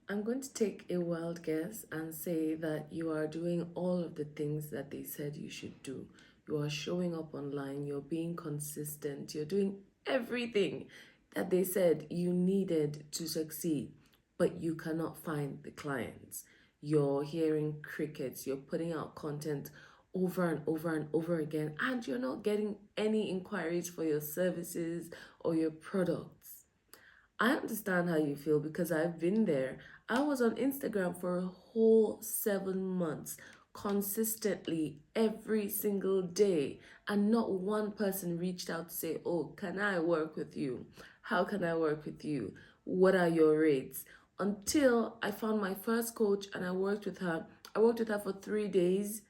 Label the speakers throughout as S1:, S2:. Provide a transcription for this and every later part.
S1: I'm going to take a wild guess and say that you are doing all of the things that they said you should do. You are showing up online, you're being consistent, you're doing everything that they said you needed to succeed, but you cannot find the clients. You're hearing crickets, you're putting out content over and over and over again, and you're not getting any inquiries for your services or your products. I understand how you feel because I've been there. I was on Instagram for a whole 7 months, consistently every single day, and not one person reached out to say, "Oh, can I work with you? How can I work with you? What are your rates?" Until I found my first coach and I worked with her. I worked with her for 3 days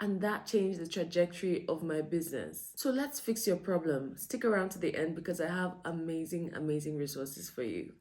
S1: and that changed the trajectory of my business. So let's fix your problem. Stick around to the end because I have amazing, amazing resources for you.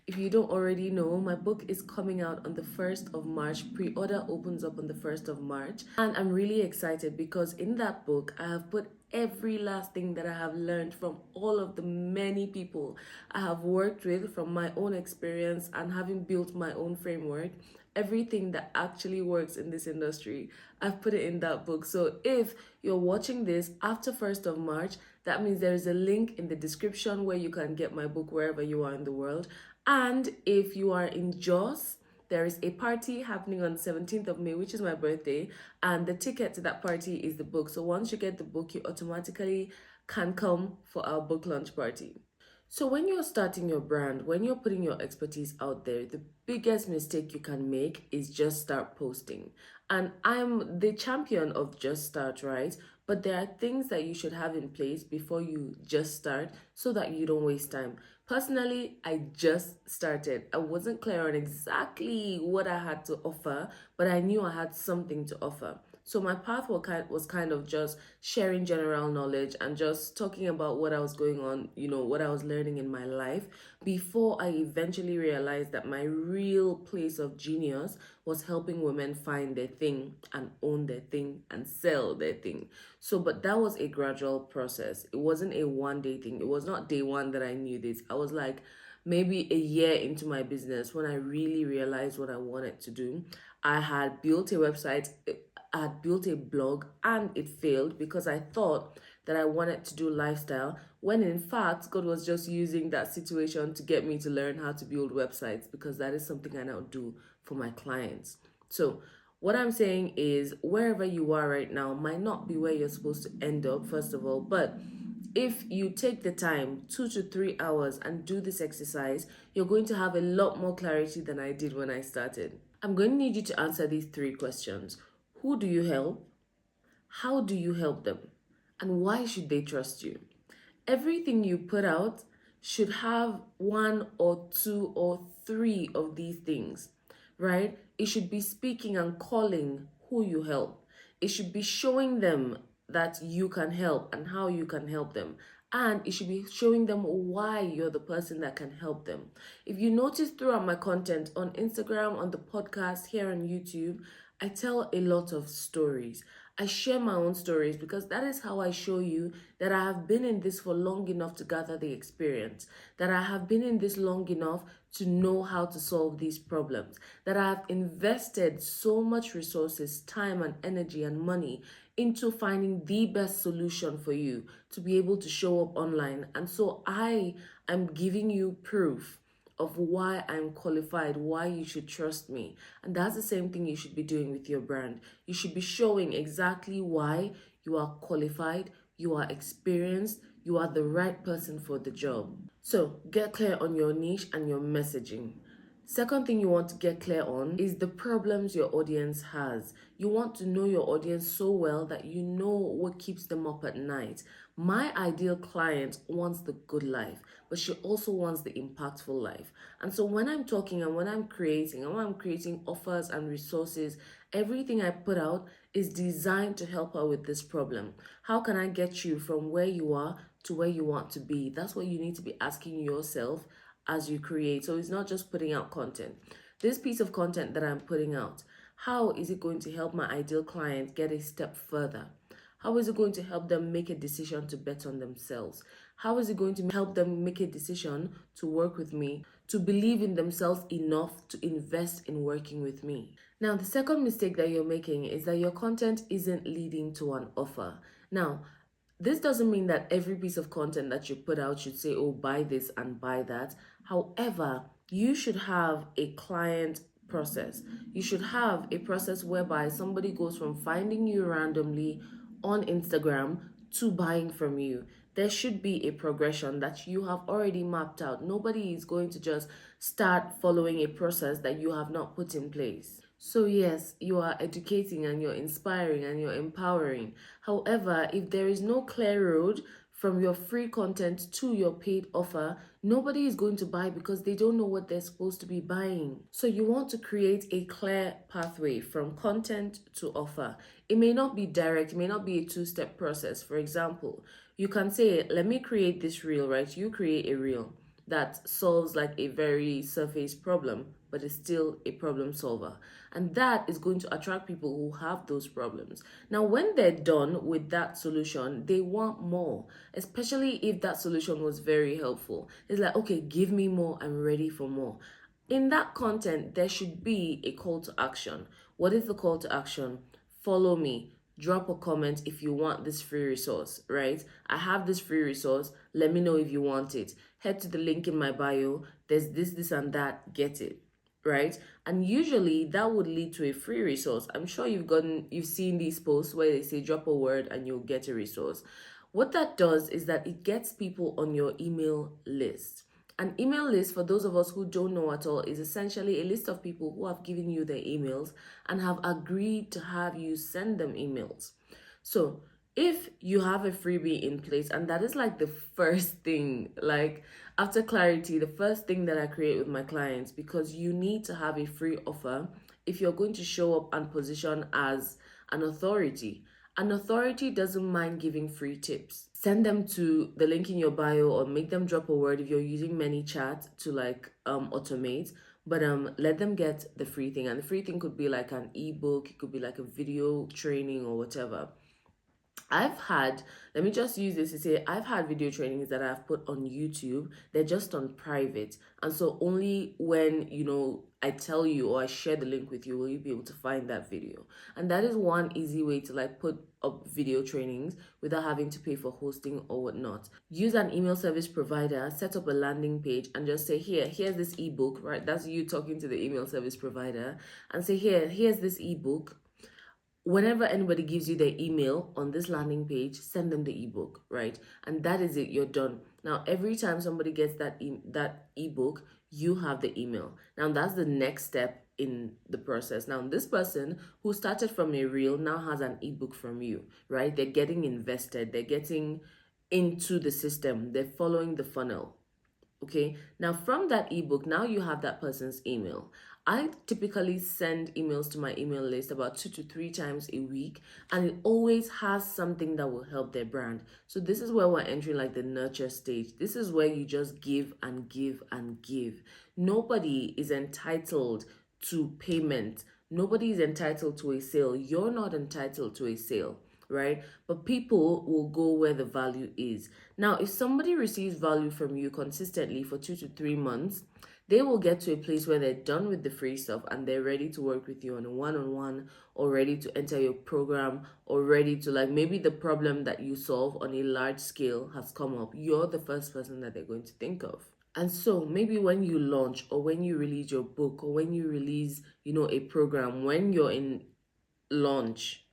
S1: If you don't already know, my book is coming out on the 1st of March. Pre-order opens up on the 1st of March. And I'm really excited because in that book, I have put every last thing that I have learned from all of the many people I have worked with from my own experience and having built my own framework. Everything that actually works in this industry, I've put it in that book. So if you're watching this after 1st of March, that means there is a link in the description where you can get my book wherever you are in the world. And if you are in Jos, there is a party happening on 17th of May, which is my birthday, and the ticket to that party is the book. So once you get the book, you automatically can come for our book launch party. So when you're starting your brand, when you're putting your expertise out there, the biggest mistake you can make is just start posting. And I'm the champion of just start, right? But there are things that you should have in place before you just start so that you don't waste time. Personally, I just started. I wasn't clear on exactly what I had to offer, but I knew I had something to offer. So my path was kind of just sharing general knowledge and just talking about what I was going on, what I was learning in my life before I eventually realized that my real place of genius was helping women find their thing and own their thing and sell their thing. So, but that was a gradual process. It wasn't a one day thing. It was not day one that I knew this. I was like, maybe a year into my business when I really realized what I wanted to do. I had built a website, I had built a blog, and it failed because I thought that I wanted to do lifestyle when in fact God was just using that situation to get me to learn how to build websites because that is something I now do for my clients. So what I'm saying is wherever you are right now might not be where you're supposed to end up, first of all, but if you take the time 2 to 3 hours and do this exercise, you're going to have a lot more clarity than I did when I started. I'm going to need you to answer these 3 questions. Who do you help? How do you help them? And why should they trust you? Everything you put out should have one or two or three of these things, right? It should be speaking and calling who you help. It should be showing them that you can help and how you can help them. And it should be showing them why you're the person that can help them. If you notice throughout my content on Instagram, on the podcast, here on YouTube, I tell a lot of stories. I share my own stories because that is how I show you that I have been in this for long enough to gather the experience, that I have been in this long enough to know how to solve these problems, that I have invested so much resources, time and energy and money into finding the best solution for you to be able to show up online. And so I am giving you proof of why I'm qualified, why you should trust me. And that's the same thing you should be doing with your brand. You should be showing exactly why you are qualified, you are experienced, you are the right person for the job. So get clear on your niche and your messaging. Second thing you want to get clear on is the problems your audience has. You want to know your audience so well that you know what keeps them up at night. My ideal client wants the good life, but she also wants the impactful life. And so when I'm talking and when I'm creating offers and resources, everything I put out is designed to help her with this problem. How can I get you from where you are to where you want to be? That's what you need to be asking yourself as you create. So it's not just putting out content. This piece of content that I'm putting out, how is it going to help my ideal client get a step further? How is it going to help them make a decision to bet on themselves? How is it going to help them make a decision to work with me, to believe in themselves enough to invest in working with me. Now, the second mistake that you're making is that your content isn't leading to an offer. Now, this doesn't mean that every piece of content that you put out should say, oh, buy this and buy that. However, you should have a client process. You should have a process whereby somebody goes from finding you randomly on Instagram to buying from you. There should be a progression that you have already mapped out. Nobody is going to just start following a process that you have not put in place. So, yes, you are educating and you're inspiring and you're empowering. However, if there is no clear road from your free content to your paid offer, nobody is going to buy because they don't know what they're supposed to be buying. So, you want to create a clear pathway from content to offer. It may not be direct, it may not be a two-step process. For example, you can say, let me create this reel, right? You create a reel that solves like a very surface problem, but is still a problem solver. And that is going to attract people who have those problems. Now, when they're done with that solution, they want more, especially if that solution was very helpful. It's like, okay, give me more, I'm ready for more. In that content, there should be a call to action. What is the call to action? Follow me. Drop a comment if you want this free resource, right? I have this free resource. Let me know if you want it. Head to the link in my bio. There's this, and that. Get it, right? And usually that would lead to a free resource. I'm sure you've seen these posts where they say drop a word and you'll get a resource. What that does is that it gets people on your email list. An email list, for those of us who don't know at all, is essentially a list of people who have given you their emails and have agreed to have you send them emails. So if you have a freebie in place, and that is like the first thing, like after clarity, the first thing that I create with my clients, because you need to have a free offer if you're going to show up and position as an authority. An authority doesn't mind giving free tips. Send them to the link in your bio or make them drop a word if you're using ManyChat to automate. But let them get the free thing. And the free thing could be like an ebook, it could be like a video training or whatever. Let me just use this to say, I've had video trainings that I've put on YouTube. They're just on private. And so only when, I tell you or I share the link with you, will you be able to find that video. And that is one easy way to put up video trainings without having to pay for hosting or whatnot. Use an email service provider, set up a landing page and just say, here's this ebook, right? That's you talking to the email service provider and say, here's this ebook. Whenever anybody gives you their email on this landing page, send them the ebook, right? And that is it, you're done. Now, every time somebody gets that ebook, you have the email. Now, that's the next step in the process. Now, this person who started from a reel now has an ebook from you, right? They're getting invested, they're getting into the system, they're following the funnel. Okay, now from that ebook, now you have that person's email. I typically send emails to my email list about 2 to 3 times a week, and it always has something that will help their brand. So this is where we're entering the nurture stage. This is where you just give and give and give. Nobody is entitled to payment. Nobody is entitled to a sale. You're not entitled to a sale, right? But people will go where the value is. Now, if somebody receives value from you consistently for 2 to 3 months, they will get to a place where they're done with the free stuff and they're ready to work with you on a one-on-one, or ready to enter your program, or ready to maybe the problem that you solve on a large scale has come up. You're the first person that they're going to think of. And so maybe when you launch, or when you release your book, or when you release, a program, when you're in launch,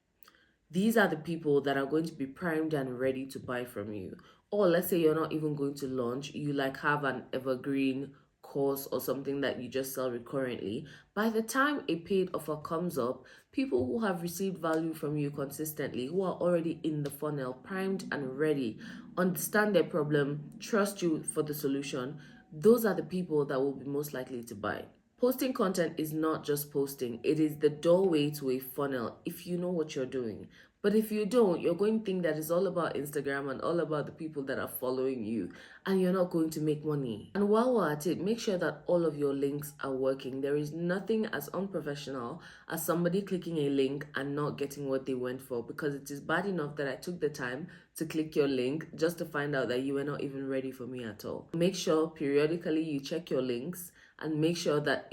S1: these are the people that are going to be primed and ready to buy from you. Or let's say you're not even going to launch, you have an evergreen course or something that you just sell recurrently. By the time a paid offer comes up, people who have received value from you consistently, who are already in the funnel, primed and ready, understand their problem, trust you for the solution, those are the people that will be most likely to buy. Posting content is not just posting, it is the doorway to a funnel if you know what you're doing. But if you don't, you're going to think that it's all about Instagram and all about the people that are following you, and you're not going to make money. And while we're at it, make sure that all of your links are working. There is nothing as unprofessional as somebody clicking a link and not getting what they went for, because it is bad enough that I took the time to click your link just to find out that you were not even ready for me at all. Make sure periodically you check your links and make sure that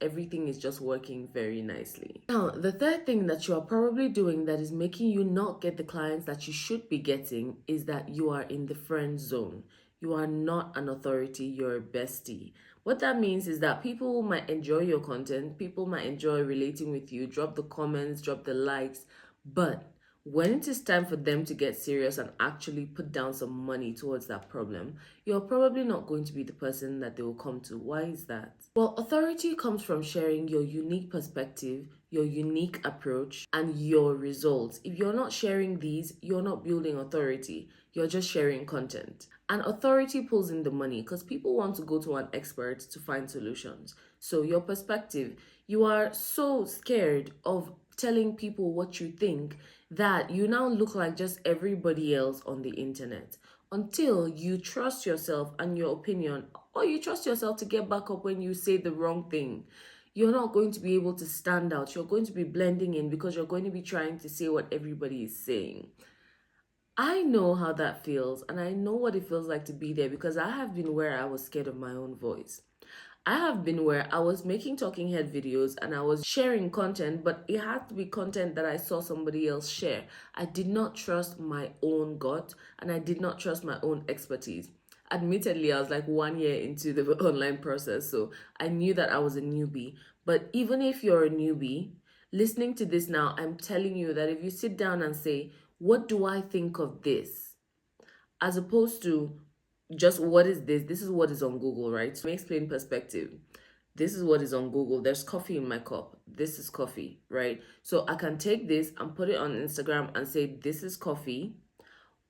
S1: everything is just working very nicely. Now, the third thing that you are probably doing that is making you not get the clients that you should be getting is that you are in the friend zone. You are not an authority, you're a bestie. What that means is that people might enjoy your content, people might enjoy relating with you, drop the comments, drop the likes, but when it is time for them to get serious and actually put down some money towards that problem, you're probably not going to be the person that they will come to. Why is that? Well, authority comes from sharing your unique perspective, your unique approach, and your results. If you're not sharing these, you're not building authority. You're just sharing content. And authority pulls in the money because people want to go to an expert to find solutions. So your perspective, you are so scared of telling people what you think that you now look like just everybody else on the internet until you trust yourself and your opinion, or you trust yourself to get back up when you say the wrong thing. You're not going to be able to stand out. You're going to be blending in because you're going to be trying to say what everybody is saying. I know how that feels, and I know what it feels like to be there because I have been where I was scared of my own voice. I have been where I was making talking head videos and I was sharing content, but it had to be content that I saw somebody else share. I did not trust my own gut and I did not trust my own expertise. Admittedly, I was like 1 year into the online process, so I knew that I was a newbie. But even if you're a newbie, listening to this now, I'm telling you that if you sit down and say, what do I think of this? As opposed to just what is this? This is what is on Google, right? So let me explain perspective. This is what is on Google. There's coffee in my cup. This is coffee, right? So I can take this and put it on Instagram and say, this is coffee.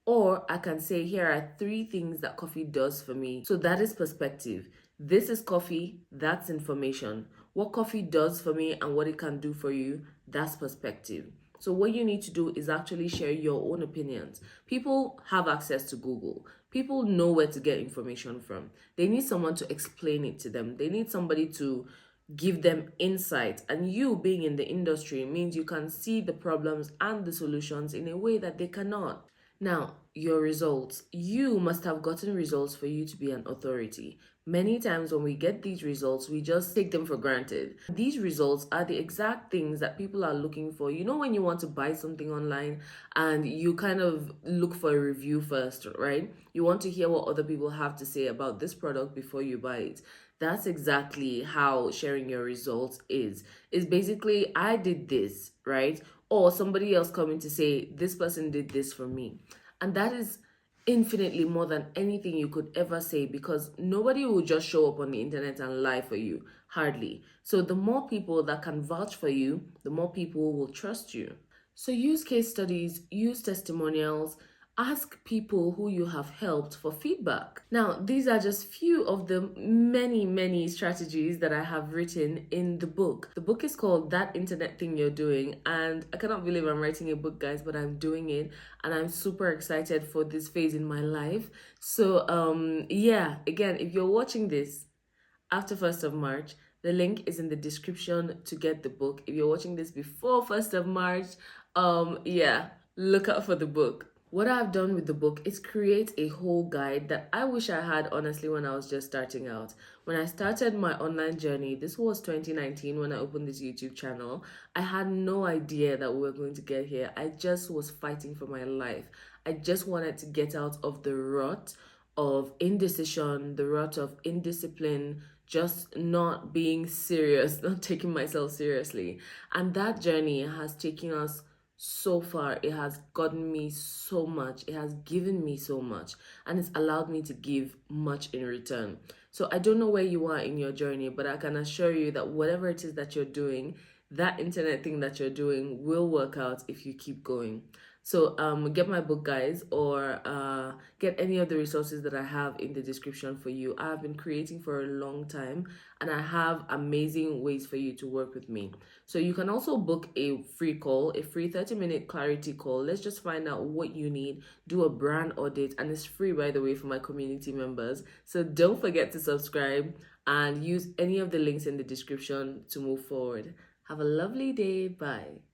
S1: Or I can say, here are 3 things that coffee does for me. So that is perspective. This is coffee, that's information. What coffee does for me and what it can do for you, that's perspective. So what you need to do is actually share your own opinions. People have access to Google. People know where to get information from. They need someone to explain it to them. They need somebody to give them insight. And you being in the industry means you can see the problems and the solutions in a way that they cannot. Now, your results. You must have gotten results for you to be an authority. Many times when we get these results, we just take them for granted. These results are the exact things that people are looking for. You know, when you want to buy something online and you kind of look for a review first, right? You want to hear what other people have to say about this product before you buy it. That's exactly how sharing your results is. It's basically, I did this, right? Or somebody else coming to say, this person did this for me. And that is infinitely more than anything you could ever say, because nobody will just show up on the internet and lie for you. Hardly. So the more people that can vouch for you, the more people will trust you. So use case studies, use testimonials, ask people who you have helped for feedback. Now, these are just few of the many strategies that I have written in the book. The book is called That Internet Thing You're Doing, and I cannot believe I'm writing a book, guys, but I'm doing it and I'm super excited for this phase in my life. So yeah, again, if you're watching this after 1st of March, the link is in the description to get the book. If you're watching this before 1st of March, yeah, look out for the book. What I've done with the book is create a whole guide that I wish I had, honestly, when I was just starting out. When I started my online journey, this was 2019 when I opened this YouTube channel, I had no idea that we were going to get here. I just was fighting for my life. I just wanted to get out of the rut of indecision, the rut of indiscipline, just not being serious, not taking myself seriously. And that journey has taken us so far. It has gotten me so much. It has given me so much, and it's allowed me to give much in return. So I don't know where you are in your journey, but I can assure you that whatever it is that you're doing, that internet thing that you're doing will work out if you keep going. So get my book, guys, or get any of the resources that I have in the description for you. I have been creating for a long time, and I have amazing ways for you to work with me. So you can also book a free call, a free 30-minute clarity call. Let's just find out what you need, do a brand audit, and it's free, by the way, for my community members. So don't forget to subscribe and use any of the links in the description to move forward. Have a lovely day. Bye.